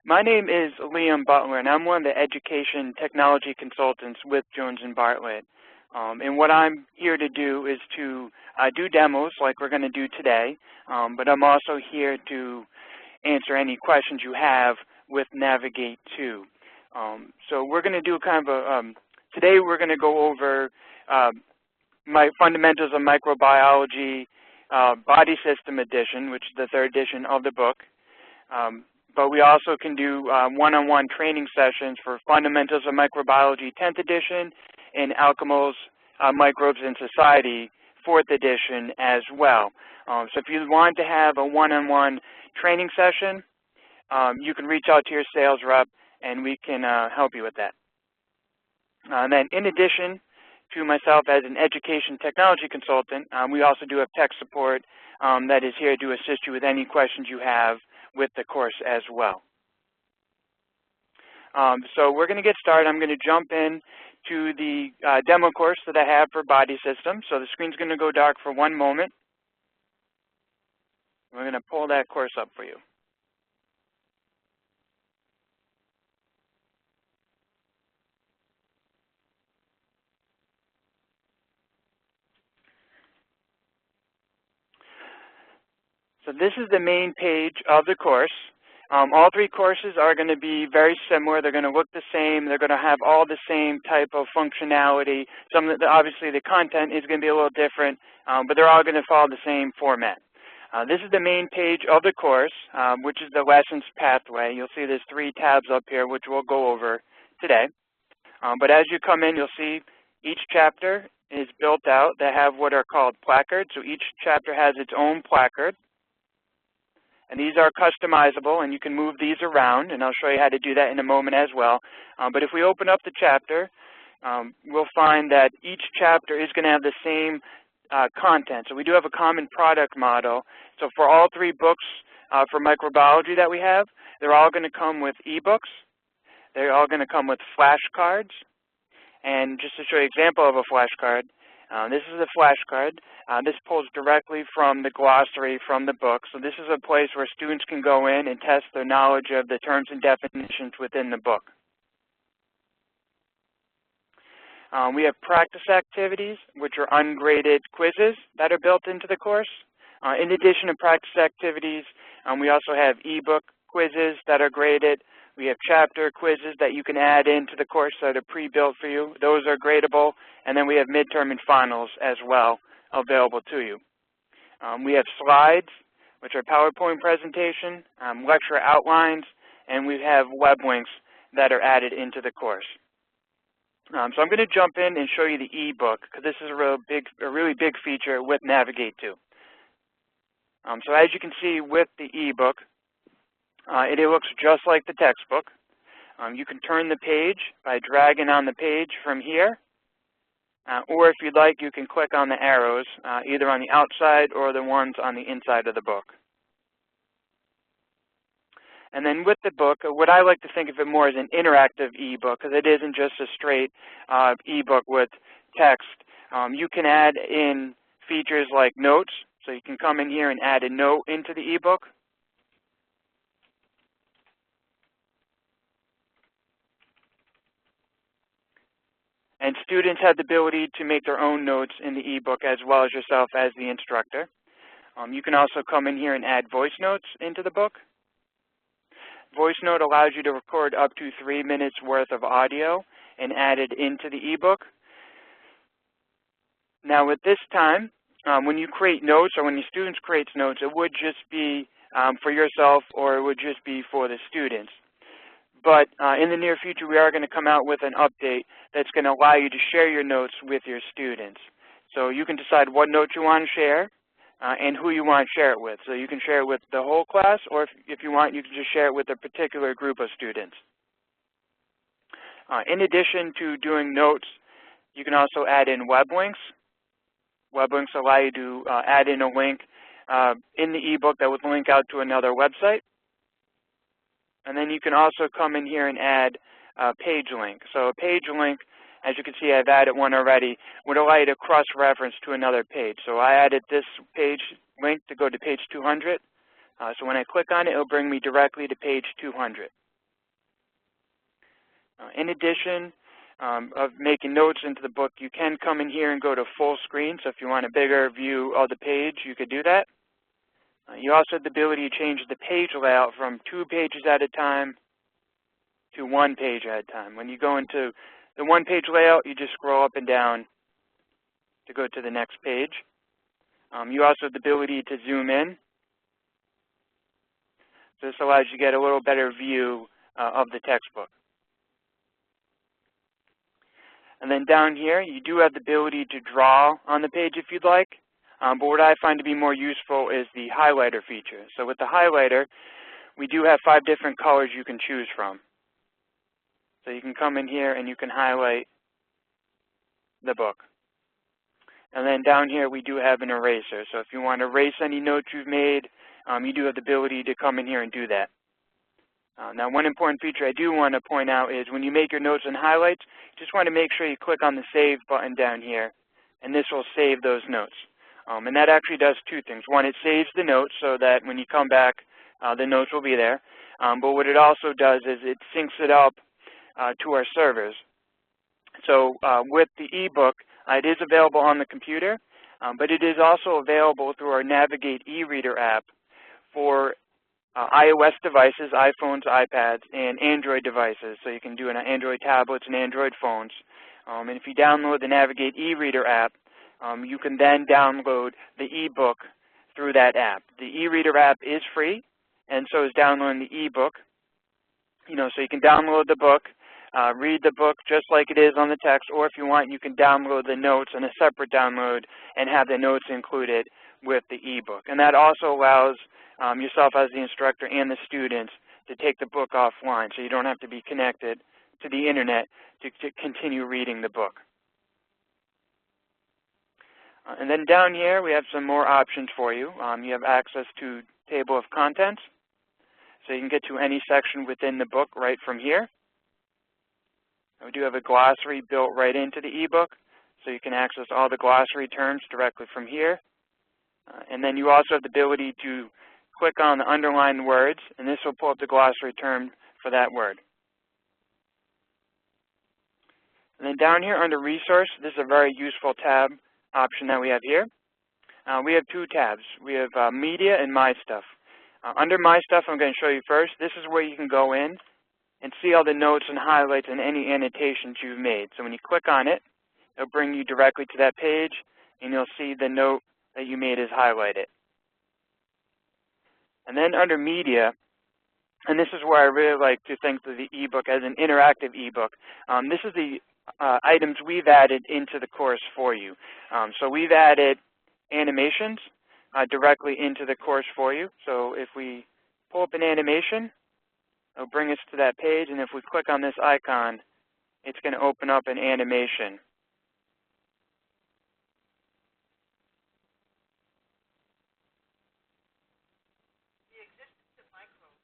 My name is Liam Butler, and I'm one of the education technology consultants with Jones & Bartlett. And what I'm here to do is to do demos like we're going to do today, but I'm also here to answer any questions you have with Navigate2. So we're going to do kind of a, today we're going to go over my fundamentals of microbiology body system edition, which is the third edition of the book. But we also can do one-on-one training sessions for Fundamentals of Microbiology 10th edition and Alchemy's Microbes in Society 4th edition as well. So if you want to have a one-on-one training session, you can reach out to your sales rep and we can help you with that. And then in addition to myself as an education technology consultant, we also do have tech support that is here to assist you with any questions you have with the course as well. So we're going to get started. I'm going to jump in to the demo course that I have for body systems. So the screen's going to go dark for one moment. We're going to pull that course up for you. So this is the main page of the course. All three courses are going to be very similar. They're going to look the same. They're going to have all the same type of functionality. Obviously, the content is going to be a little different, but they're all going to follow the same format. This is the main page of the course, which is the lessons pathway. You'll see there's 3 tabs up here, which we'll go over today. But as you come in, you'll see each chapter is built out. They have what are called placards. So each chapter has its own placard. And these are customizable, and you can move these around, and I'll show you how to do that in a moment as well. But if we open up the chapter, we'll find that each chapter is going to have the same content. So we do have a common product model. So for all 3 books for microbiology that we have, they're all going to come with ebooks. They're all going to come with flashcards. And just to show you an example of a flashcard, this is a flashcard. This pulls directly from the glossary from the book. So this is a place where students can go in and test their knowledge of the terms and definitions within the book. We have practice activities, which are ungraded quizzes that are built into the course. In addition to practice activities, we also have ebook quizzes that are graded. We have chapter quizzes that you can add into the course that are pre-built for you. Those are gradable. And then we have midterm and finals as well available to you. We have slides, which are PowerPoint presentation, lecture outlines, and we have web links that are added into the course. So I'm going to jump in and show you the ebook because this is a really big feature with Navigate2. So as you can see with the ebook, it looks just like the textbook. You can turn the page by dragging on the page from here, or if you'd like, you can click on the arrows, either on the outside or the ones on the inside of the book. And then with the book, what I like to think of it more as an interactive ebook, because it isn't just a straight ebook with text. You can add in features like notes, so you can come in here and add a note into the ebook. And students have the ability to make their own notes in the ebook as well as yourself as the instructor. You can also come in here and add voice notes into the book. Voice note allows you to record up to 3 minutes worth of audio and add it into the ebook. Now with this time, when you create notes or when your students create notes, it would just be for yourself or it would just be for the students. But in the near future, we are going to come out with an update that's going to allow you to share your notes with your students. So you can decide what notes you want to share and who you want to share it with. So you can share it with the whole class, or if you want, you can just share it with a particular group of students. In addition to doing notes, you can also add in web links. Web links allow you to add in a link in the ebook that would link out to another website. And then you can also come in here and add a page link. So a page link, as you can see, I've added one already, would allow you to cross-reference to another page. So I added this page link to go to page 200. So when I click on it, it'll bring me directly to page 200. In addition of making notes into the book, you can come in here and go to full screen. So if you want a bigger view of the page, you could do that. You also have the ability to change the page layout from 2 pages at a time to 1 page at a time. When you go into the 1-page layout, you just scroll up and down to go to the next page. You also have the ability to zoom in. So this allows you to get a little better view of the textbook. And then down here, you do have the ability to draw on the page if you'd like. But what I find to be more useful is the highlighter feature. So with the highlighter, we do have 5 different colors you can choose from. So you can come in here and you can highlight the book. And then down here, we do have an eraser. So if you want to erase any notes you've made, you do have the ability to come in here and do that. Now, one important feature I do want to point out is when you make your notes and highlights, you just want to make sure you click on the Save button down here, and this will save those notes. And that actually does 2 things. One, it saves the notes so that when you come back, the notes will be there. But what it also does is it syncs it up to our servers. So with the ebook, it is available on the computer, but it is also available through our Navigate e-reader app for iOS devices, iPhones, iPads, and Android devices. So you can do it on Android tablets and Android phones. And if you download the Navigate e-reader app, you can then download the ebook through that app. The e-reader app is free, and so is downloading the ebook. So you can download the book, read the book just like it is on the text, or if you want, you can download the notes in a separate download and have the notes included with the ebook. And that also allows yourself as the instructor and the students to take the book offline, so you don't have to be connected to the internet to continue reading the book. And then down here, we have some more options for you. You have access to table of contents, so you can get to any section within the book right from here. We do have a glossary built right into the ebook, so you can access all the glossary terms directly from here. And then you also have the ability to click on the underlined words, and this will pull up the glossary term for that word. And then down here under Resource, this is a very useful tab option that we have here. We have 2 tabs. We have Media and My Stuff. Under My Stuff, I'm going to show you first. This is where you can go in and see all the notes and highlights and any annotations you've made. So when you click on it, it'll bring you directly to that page, and you'll see the note that you made is highlighted. And then under Media, and this is where I really like to think of the ebook as an interactive ebook. This is the items we've added into the course for you. So we've added animations directly into the course for you. So if we pull up an animation, it'll bring us to that page, and if we click on this icon, it's going to open up an animation. The existence of microbes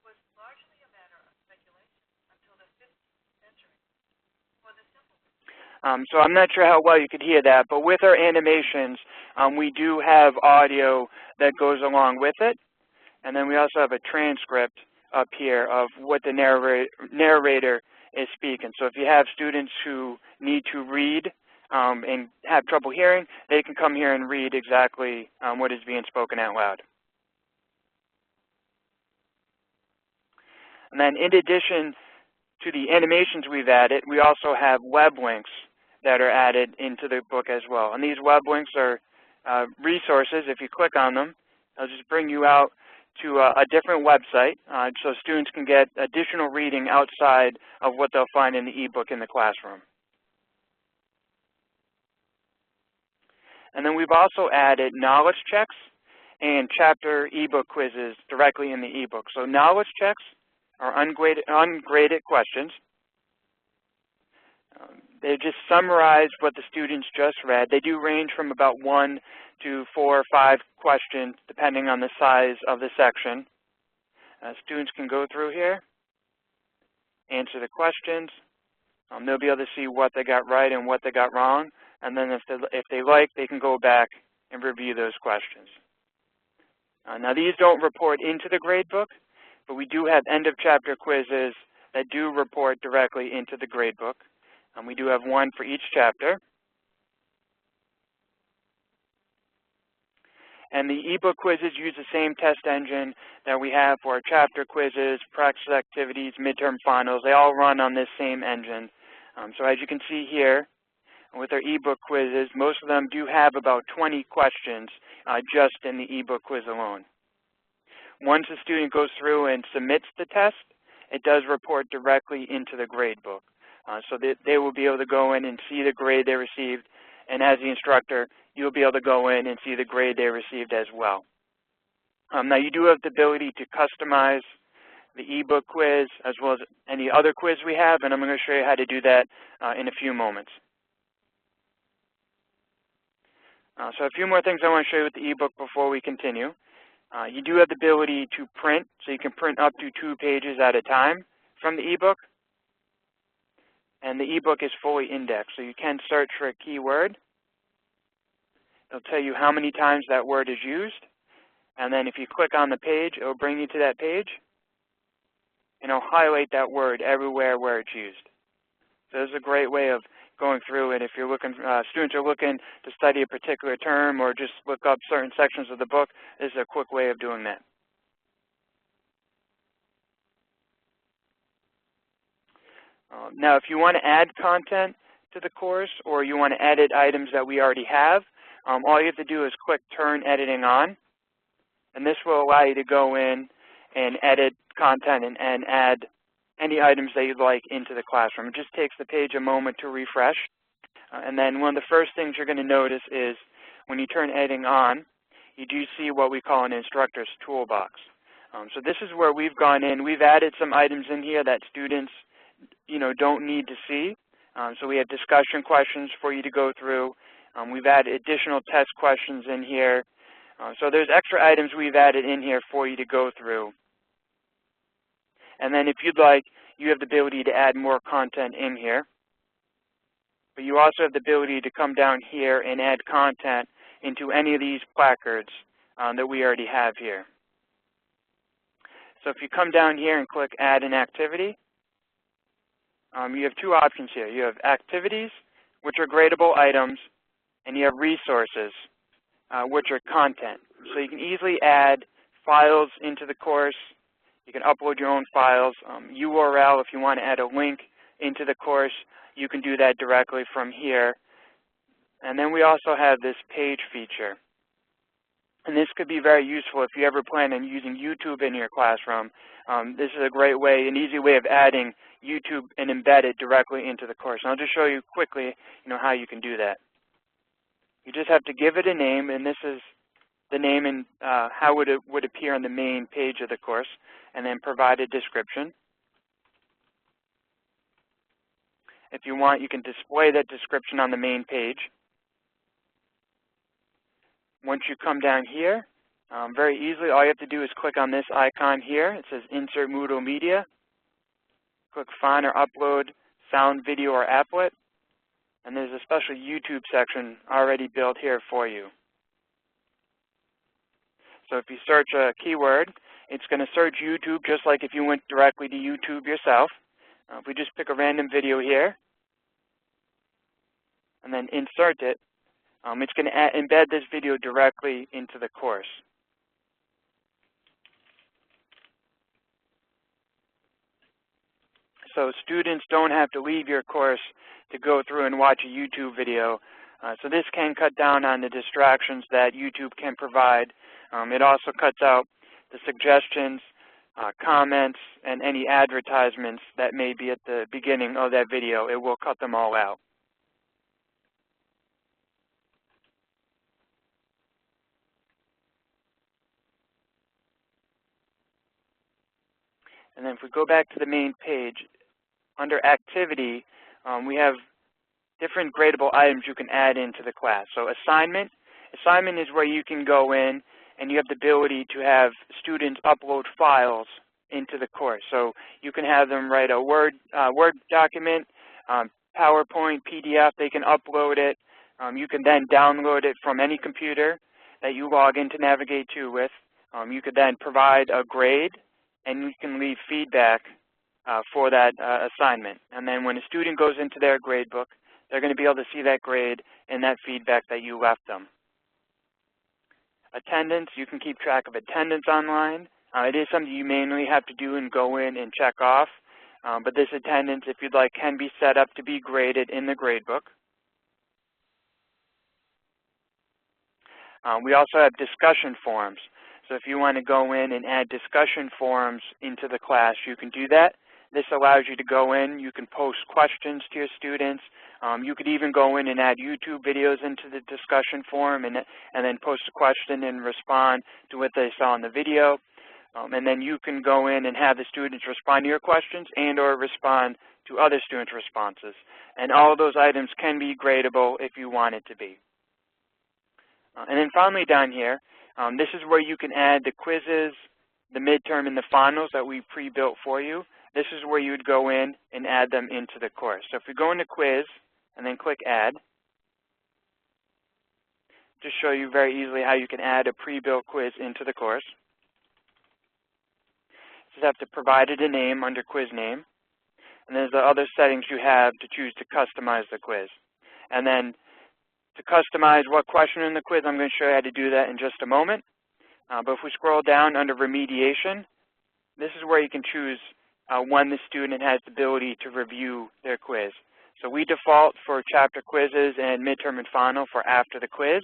was largely a matter of speculation until the 15th century. For the simple so I'm not sure how well you could hear that, but with our animations, we do have audio that goes along with it, and then we also have a transcript up here of what the narrator is speaking. So if you have students who need to read and have trouble hearing, they can come here and read exactly what is being spoken out loud. And then in addition to the animations we've added, we also have web links that are added into the book as well. And these web links are resources. If you click on them, they'll just bring you out to a different website so students can get additional reading outside of what they'll find in the ebook in the classroom. And then we've also added knowledge checks and chapter ebook quizzes directly in the ebook. So knowledge checks are ungraded questions. They just summarize what the students just read. They do range from about 1 to 4 or 5 questions, depending on the size of the section. Students can go through here, answer the questions. They'll be able to see what they got right and what they got wrong. And then if they like, they can go back and review those questions. Now, these don't report into the gradebook, but we do have end-of-chapter quizzes that do report directly into the gradebook. We do have one for each chapter. And the eBook quizzes use the same test engine that we have for our chapter quizzes, practice activities, midterm finals. They all run on this same engine. So as you can see here, with our eBook quizzes, most of them do have about 20 questions just in the eBook quiz alone. Once a student goes through and submits the test, it does report directly into the gradebook. So that they will be able to go in and see the grade they received, and as the instructor, you'll be able to go in and see the grade they received as well. Now you do have the ability to customize the eBook quiz as well as any other quiz we have, and I'm going to show you how to do that in a few moments. So a few more things I want to show you with the eBook before we continue. You do have the ability to print, so you can print up to 2 pages at a time from the eBook. And the eBook is fully indexed, so you can search for a keyword. It'll tell you how many times that word is used. And then if you click on the page, it will bring you to that page. And it'll highlight that word everywhere where it's used. So this is a great way of going through it. If you're looking, students are looking to study a particular term or just look up certain sections of the book, this is a quick way of doing that. Now, if you want to add content to the course or you want to edit items that we already have, all you have to do is click Turn Editing On. And this will allow you to go in and edit content and add any items that you'd like into the classroom. It just takes the page a moment to refresh. And then one of the first things you're going to notice is when you turn editing on, you do see what we call an instructor's toolbox. So this is where we've gone in. We've added some items in here that students don't need to see. So we have discussion questions for you to go through. We've added additional test questions in here. So there's extra items we've added in here for you to go through. And then if you'd like, you have the ability to add more content in here. But you also have the ability to come down here and add content into any of these placards that we already have here. So if you come down here and click Add an Activity, you have 2 options here. You have Activities, which are gradable items, and you have Resources, which are content. So you can easily add files into the course. You can upload your own files. URL, if you want to add a link into the course, you can do that directly from here. And then we also have this page feature. And this could be very useful if you ever plan on using YouTube in your classroom. This is a great way, an easy way of adding YouTube and embed it directly into the course. And I'll just show you quickly how you can do that. You just have to give it a name, and this is the name and how it would appear on the main page of the course, and then provide a description. If you want, you can display that description on the main page. Once you come down here, very easily, all you have to do is click on this icon here. It says Insert Moodle Media. Click Find or Upload Sound, Video, or Applet. And there's a special YouTube section already built here for you. So if you search a keyword, it's going to search YouTube just like if you went directly to YouTube yourself. If we just pick a random video here and then insert it, it's going to embed this video directly into the course. So students don't have to leave your course to go through and watch a YouTube video. So this can cut down on the distractions that YouTube can provide. It also cuts out the suggestions, comments, and any advertisements that may be at the beginning of that video. It will cut them all out. And then if we go back to the main page, under Activity, we have different gradable items you can add into the class. So Assignment is where you can go in and you have the ability to have students upload files into the course. So you can have them write a Word document, PowerPoint, PDF. They can upload it. You can then download it from any computer that you log into Navigate2 with. You could then provide a grade, and you can leave feedback for that assignment. And then when a student goes into their gradebook, they're going to be able to see that grade and that feedback that you left them. Attendance, you can keep track of attendance online. It is something you manually have to do and go in and check off. But this attendance, if you'd like, can be set up to be graded in the gradebook. We also have discussion forums. So if you want to go in and add discussion forums into the class, you can do that. This allows you to go in, you can post questions to your students. You could even go in and add YouTube videos into the discussion forum and then post a question and respond to what they saw in the video. And then you can go in and have the students respond to your questions and or respond to other students' responses. And all of those items can be gradable if you want it to be. And then finally down here, this is where you can add the quizzes, the midterm, and the finals that we pre-built for you. This is where you would go in and add them into the course. So if we go into quiz and then click add, just show you very easily how you can add a pre-built quiz into the course. Just have to provide it a name under quiz name. And there's the other settings you have to choose to customize the quiz. And then to customize what question in the quiz, I'm going to show you how to do that in just a moment. But if we scroll down under remediation, this is where you can choose when the student has the ability to review their quiz. So we default for chapter quizzes and midterm and final for after the quiz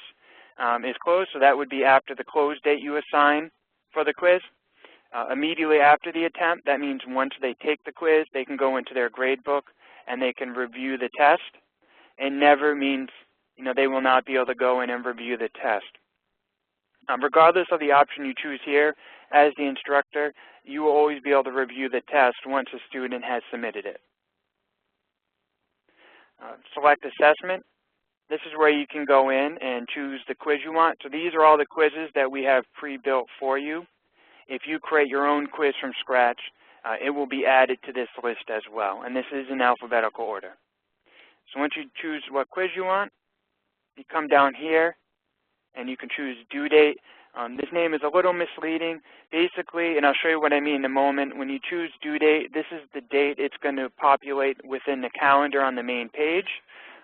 is closed. So that would be after the close date you assign for the quiz. Immediately after the attempt, that means once they take the quiz, they can go into their grade book and they can review the test. And never means, they will not be able to go in and review the test. Regardless of the option you choose here, as the instructor, you will always be able to review the test once a student has submitted it. Select assessment. This is where you can go in and choose the quiz you want. So these are all the quizzes that we have pre-built for you. If you create your own quiz from scratch, it will be added to this list as well. And this is in alphabetical order. So once you choose what quiz you want, you come down here and you can choose due date. This name is a little misleading. Basically, and I'll show you what I mean in a moment, when you choose due date, this is the date it's going to populate within the calendar on the main page.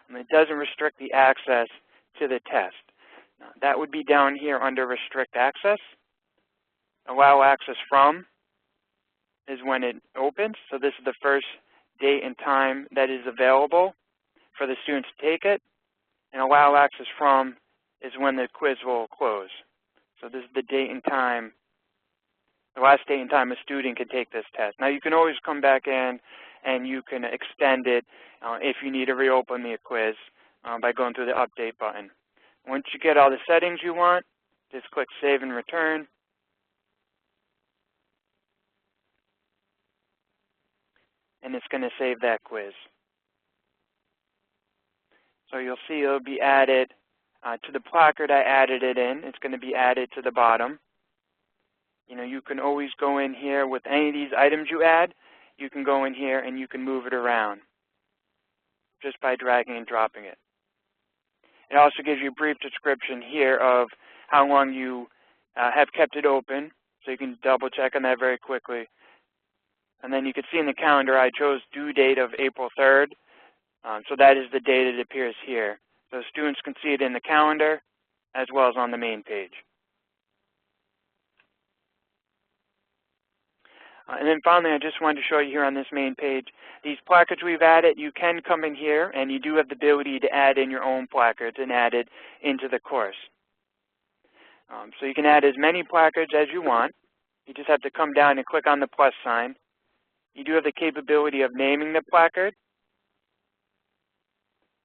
And it doesn't restrict the access to the test. That would be down here under restrict access. Allow access from is when it opens. So this is the first date and time that is available for the students to take it. And allow access from is when the quiz will close. So this is the date and time, the last date and time a student can take this test. Now you can always come back in and you can extend it if you need to reopen the quiz by going through the update button. Once you get all the settings you want, just click save and return. And it's going to save that quiz. So you'll see it'll be added to the placard I added it in. It's going to be added to the bottom. You can always go in here with any of these items you add. You can go in here and you can move it around just by dragging and dropping it. It also gives you a brief description here of how long you have kept it open, so you can double check on that very quickly. And then you can see in the calendar I chose due date of April 3rd. So that is the date it appears here. So students can see it in the calendar as well as on the main page. And then finally, I just wanted to show you here on this main page, these placards we've added, you can come in here and you do have the ability to add in your own placards and add it into the course. So you can add as many placards as you want. You just have to come down and click on the plus sign. You do have the capability of naming the placard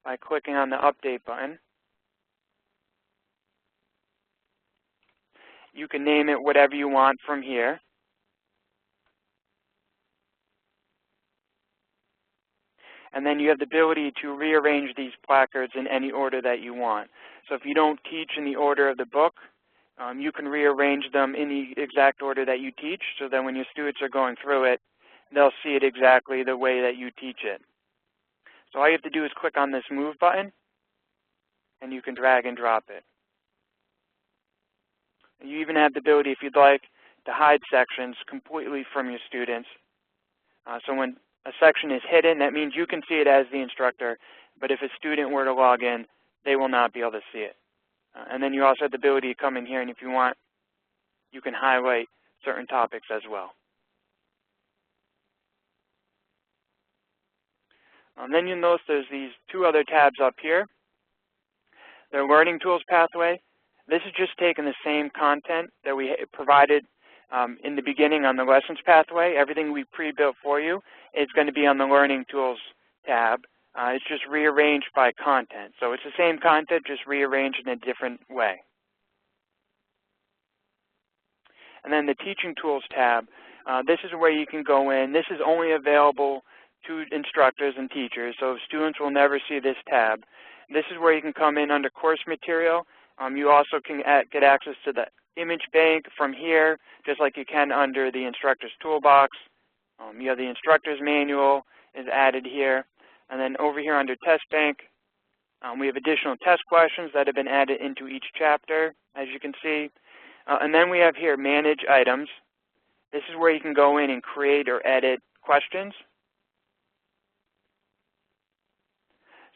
by clicking on the update button. You can name it whatever you want from here. And then you have the ability to rearrange these placards in any order that you want. So if you don't teach in the order of the book, you can rearrange them in the exact order that you teach, so that when your students are going through it, they'll see it exactly the way that you teach it. So all you have to do is click on this move button, and you can drag and drop it. You even have the ability, if you'd like, to hide sections completely from your students So when a section is hidden, that means you can see it as the instructor, but if a student were to log in, they will not be able to see it. And then you also have the ability to come in here, and if you want, you can highlight certain topics as well. Then you'll notice there's these two other tabs up here. The Learning Tools pathway. This is just taking the same content that we provided in the beginning on the Lessons pathway. Everything we pre-built for you is going to be on the Learning Tools tab. It's just rearranged by content. So it's the same content, just rearranged in a different way. And then the Teaching Tools tab. This is where you can go in. This is only available to instructors and teachers, so students will never see this tab. This is where you can come in under course material. You also can get access to the image bank from here, just like you can under the instructor's toolbox. You have the instructor's manual is added here. And then over here under test bank, we have additional test questions that have been added into each chapter, as you can see. And then we have here manage items. This is where you can go in and create or edit questions.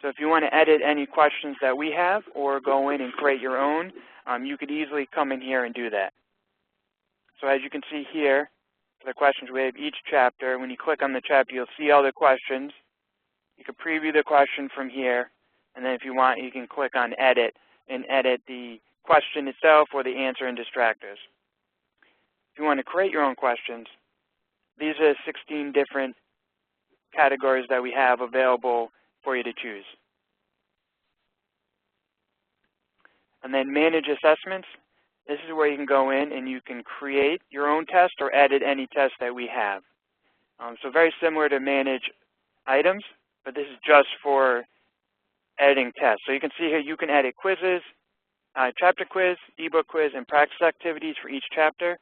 So if you want to edit any questions that we have or go in and create your own, you could easily come in here and do that. So as you can see here, for the questions, we have each chapter. When you click on the chapter, you'll see all the questions. You can preview the question from here, and then if you want, you can click on Edit and edit the question itself or the answer and distractors. If you want to create your own questions, these are 16 different categories that we have available for you to choose. And then manage assessments. This is where you can go in and you can create your own test or edit any test that we have. So very similar to manage items, but this is just for editing tests. So you can see here you can edit quizzes, chapter quiz, ebook quiz, and practice activities for each chapter.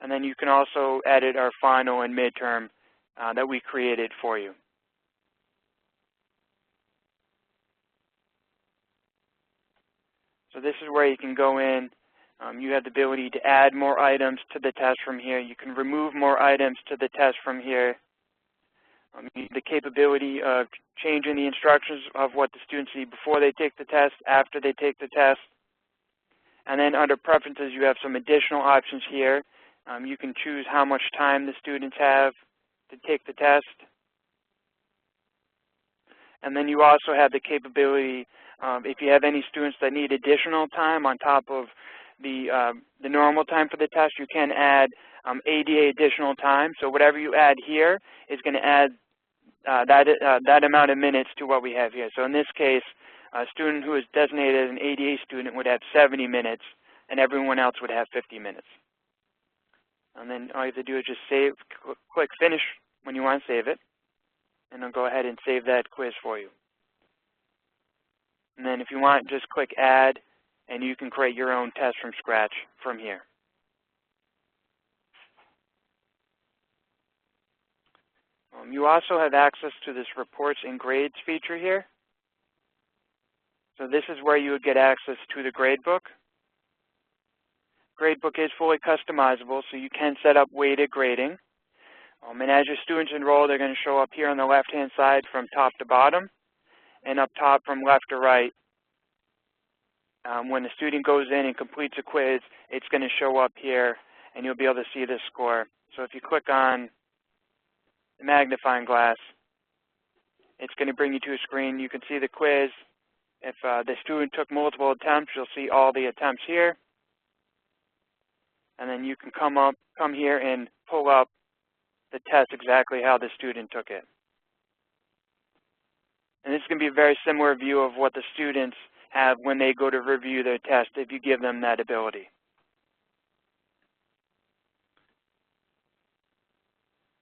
And then you can also edit our final and midterm that we created for you. So this is where you can go in. You have the ability to add more items to the test from here. You can remove more items to the test from here. You have the capability of changing the instructions of what the students see before they take the test, after they take the test. And then under preferences, you have some additional options here. You can choose how much time the students have to take the test. And then you also have the capability, if you have any students that need additional time on top of the normal time for the test, you can add ADA additional time. So whatever you add here is going to add that amount of minutes to what we have here. So in this case, a student who is designated as an ADA student would have 70 minutes, and everyone else would have 50 minutes. And then all you have to do is just save, click Finish when you want to save it, and I'll go ahead and save that quiz for you. And then if you want, just click Add, and you can create your own test from scratch from here. You also have access to this Reports and Grades feature here. So this is where you would get access to the gradebook. Gradebook is fully customizable, so you can set up weighted grading. And as your students enroll, they're going to show up here on the left-hand side from top to bottom, and up top from left to right. When the student goes in and completes a quiz, it's going to show up here, and you'll be able to see the score. So if you click on the magnifying glass, it's going to bring you to a screen. You can see the quiz. If the student took multiple attempts, you'll see all the attempts here. And then you can come here and pull up the test exactly how the student took it. And this is going to be a very similar view of what the students have when they go to review their test if you give them that ability.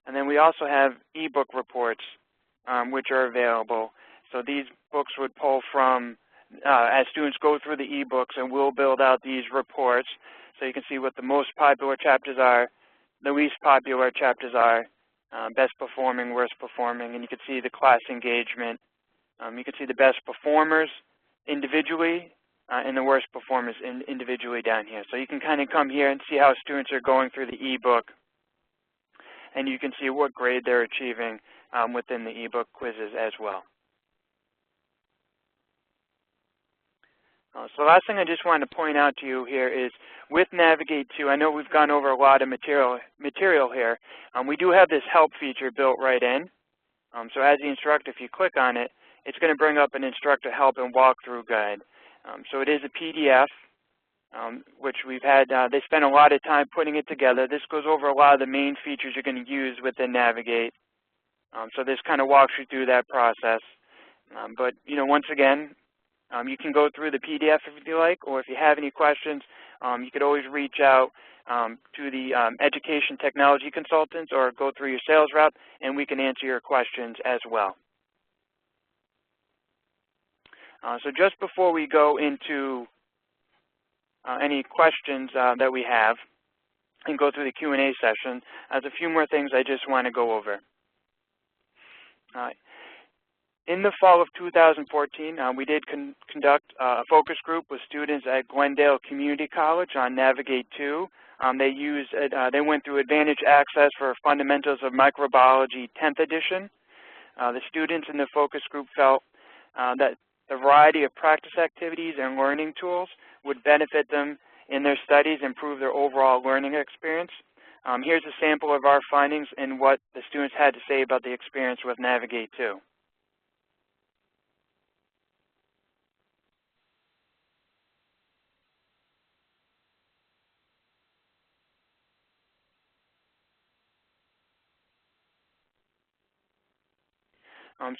And then we also have ebook reports, which are available. So these books would pull from, as students go through the ebooks, and we'll build out these reports. So you can see what the most popular chapters are, the least popular chapters are, best performing, worst performing, and you can see the class engagement. You can see the best performers individually and the worst performers individually down here. So you can kind of come here and see how students are going through the ebook. and you can see what grade they're achieving within the ebook quizzes as well. So the last thing I just wanted to point out to you here is with Navigate2, I know we've gone over a lot of material here. We do have this help feature built right in. So as the instructor, if you click on it, it's going to bring up an Instructor Help and Walkthrough Guide. So it is a PDF, which we've had, they spent a lot of time putting it together. This goes over a lot of the main features you're going to use within Navigate. So this kind of walks you through that process. But, you know, once again, you can go through the PDF if you like, or if you have any questions, you could always reach out to the education technology consultants or go through your sales rep, and we can answer your questions as well. So just before we go into any questions that we have and go through the Q&A session, there's a few more things I just want to go over. In the fall of 2014, we did conduct a focus group with students at Glendale Community College on Navigate2. They went through Advantage Access for Fundamentals of Microbiology 10th edition. The students in the focus group felt that the variety of practice activities and learning tools would benefit them in their studies, improve their overall learning experience. Here's a sample of our findings and what the students had to say about the experience with Navigate2.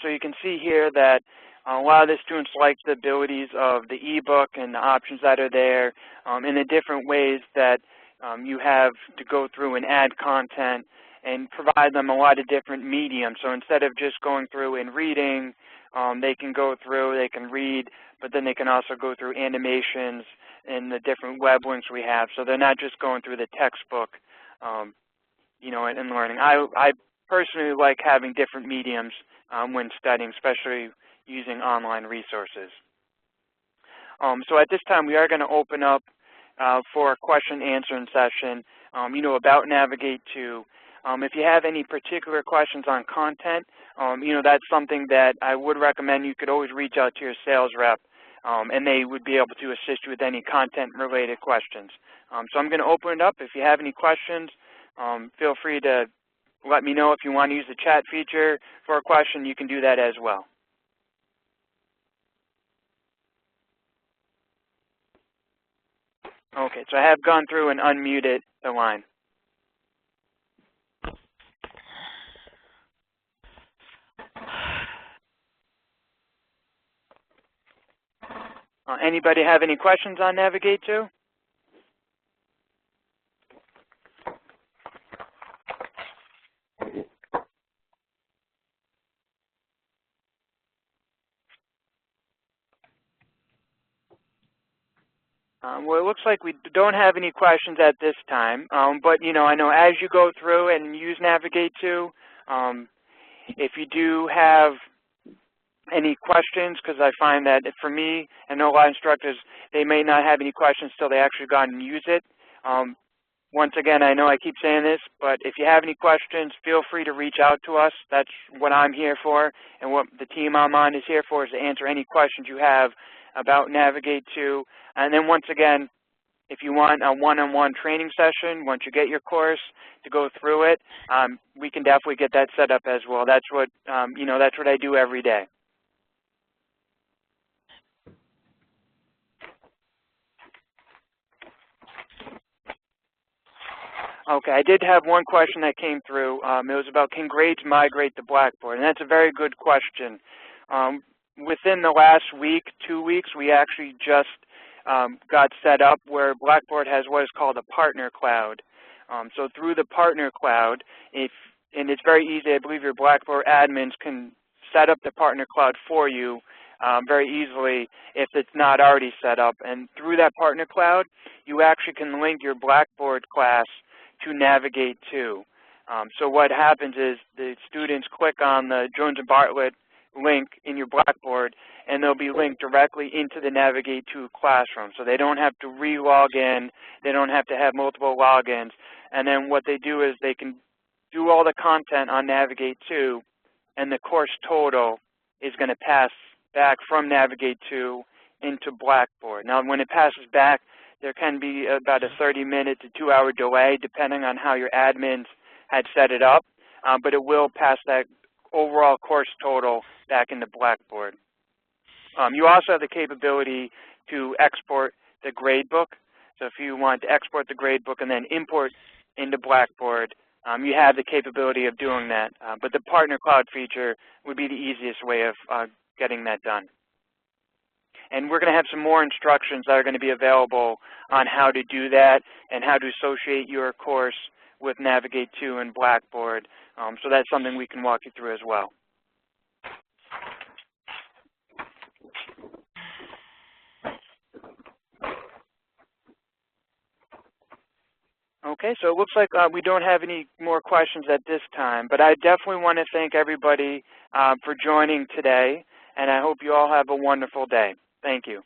So you can see here that a lot of the students like the abilities of the ebook and the options that are there, and the different ways that you have to go through and add content and provide them a lot of different mediums. So instead of just going through and reading, they can go through, they can read, but then they can also go through animations and the different web links we have. So they're not just going through the textbook, you know, and learning. I personally like having different mediums when studying, especially using online resources. So at this time, we are going to open up for a question answering session, you know, about Navigate2. If you have any particular questions on content, you know, that's something that I would recommend. You could always reach out to your sales rep, and they would be able to assist you with any content-related questions. So I'm going to open it up. If you have any questions, feel free to let me know. If you want to use the chat feature for a question, you can do that as well. Okay, so I have gone through and unmuted the line. Anybody have any questions on Navigate2? Well, it looks like we don't have any questions at this time, but you know, I know as you go through and use Navigate2, if you do have any questions, because I find that for me, and a lot of instructors, they may not have any questions till they actually go out and use it. Once again, I know I keep saying this, but if you have any questions, feel free to reach out to us. That's what I'm here for, and what the team I'm on is here for, is to answer any questions you have about Navigate2. And then once again, if you want a one-on-one training session, once you get your course, to go through it, we can definitely get that set up as well. That's what, you know, that's what I do every day. Okay, I did have one question that came through. It was about, can grades migrate to Blackboard? And that's a very good question. Within the last week, 2 weeks, we actually just got set up where Blackboard has what is called a partner cloud. So through the partner cloud, and it's very easy, I believe your Blackboard admins can set up the partner cloud for you very easily if it's not already set up. And through that partner cloud, you actually can link your Blackboard class to Navigate2. So what happens is the students click on the Jones and Bartlett link in your Blackboard, and they'll be linked directly into the Navigate2 classroom. So they don't have to re-log in, they don't have to have multiple logins. And then what they do is they can do all the content on Navigate2, and the course total is going to pass back from Navigate2 into Blackboard. Now, when it passes back, there can be about a 30-minute to 2-hour delay depending on how your admins had set it up, but it will pass that overall course total back into Blackboard. You also have the capability to export the gradebook. So if you want to export the gradebook and then import into Blackboard, you have the capability of doing that. But the Partner Cloud feature would be the easiest way of getting that done. And we're going to have some more instructions that are going to be available on how to do that and how to associate your course with Navigate2 and Blackboard. So that's something we can walk you through as well. Okay, so it looks like we don't have any more questions at this time, but I definitely want to thank everybody for joining today, and I hope you all have a wonderful day. Thank you.